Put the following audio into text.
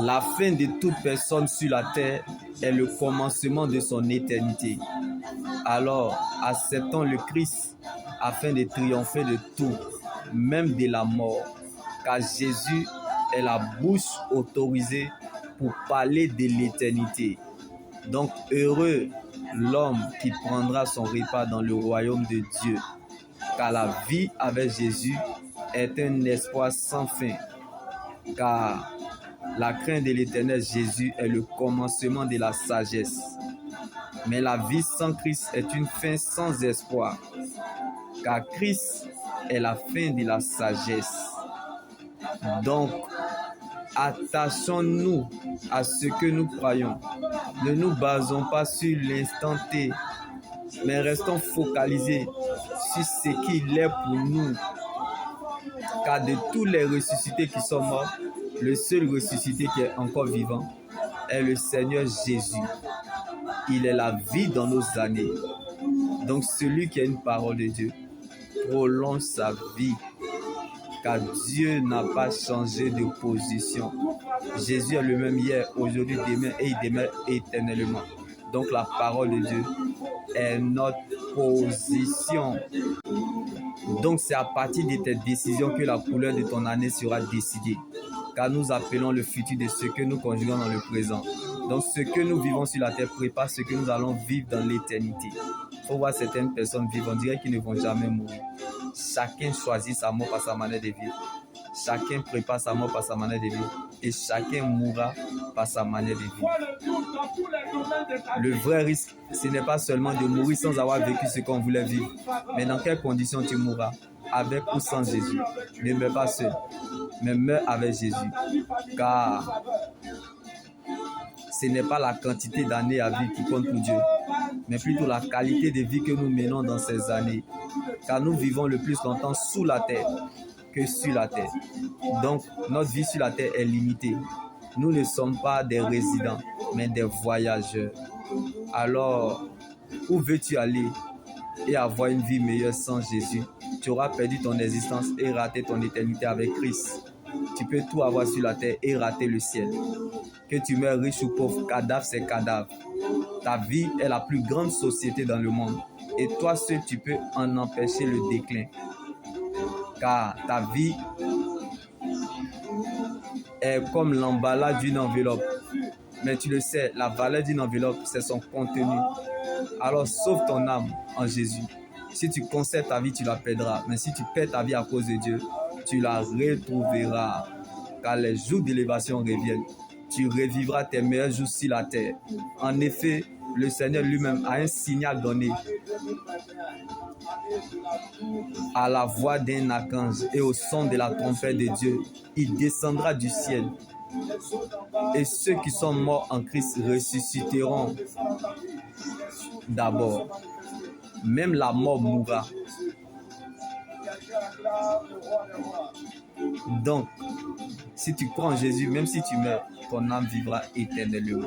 La fin de toute personne sur la terre est le commencement de son éternité. Alors, acceptons le Christ afin de triompher de tout, même de la mort, car Jésus est la bouche autorisée pour parler de l'éternité. Donc, heureux l'homme qui prendra son repas dans le royaume de Dieu, car la vie avec Jésus est un espoir sans fin, car la crainte de l'Éternel Jésus est le commencement de la sagesse. Mais la vie sans Christ est une fin sans espoir, car Christ est la fin de la sagesse. Donc, attachons-nous à ce que nous croyons. Ne nous basons pas sur l'instant T, mais restons focalisés sur ce qu'il est pour nous. Car de tous les ressuscités qui sont morts, le seul ressuscité qui est encore vivant est le Seigneur Jésus. Il est la vie dans nos années. Donc celui qui a une parole de Dieu prolonge sa vie, car Dieu n'a pas changé de position. Jésus est le même hier, aujourd'hui, demain et il demeure éternellement. Donc la parole de Dieu est notre position. Donc c'est à partir de tes décisions que la couleur de ton année sera décidée. Car nous appelons le futur de ce que nous conjuguons dans le présent. Donc ce que nous vivons sur la terre prépare ce que nous allons vivre dans l'éternité. Il faut voir certaines personnes vivre, on dirait qu'ils ne vont jamais mourir. Chacun choisit sa mort par sa manière de vivre. Chacun prépare sa mort par sa manière de vivre. Et chacun mourra par sa manière de vivre. Le vrai risque, ce n'est pas seulement de mourir sans avoir vécu ce qu'on voulait vivre, mais dans quelles conditions tu mourras, avec ou sans Jésus. Ne meurs pas seul, mais meurs avec Jésus. Car ce n'est pas la quantité d'années à vivre qui compte pour Dieu, mais plutôt la qualité de vie que nous menons dans ces années. Car nous vivons le plus longtemps sous la terre que sur la terre. Donc, notre vie sur la terre est limitée. Nous ne sommes pas des résidents, mais des voyageurs. Alors, où veux-tu aller et avoir une vie meilleure sans Jésus? Tu auras perdu ton existence et raté ton éternité avec Christ. Tu peux tout avoir sur la terre et rater le ciel. Que tu meurs riche ou pauvre, cadavre c'est cadavre. Ta vie est la plus grande société dans le monde. Et toi seul, tu peux en empêcher le déclin. Car ta vie est comme l'emballage d'une enveloppe. Mais tu le sais, la valeur d'une enveloppe, c'est son contenu. Alors sauve ton âme en Jésus. Si tu conserves ta vie, tu la perdras. Mais si tu perds ta vie à cause de Dieu, tu la retrouveras. Car les jours d'élévation reviennent. Tu revivras tes meilleurs jours sur la terre. En effet, le Seigneur lui-même a un signal donné à la voix d'un archange et au son de la trompette de Dieu. Il descendra du ciel. Et ceux qui sont morts en Christ ressusciteront d'abord. Même la mort mourra. Donc, si tu crois en Jésus, même si tu meurs, ton âme vivra éternellement.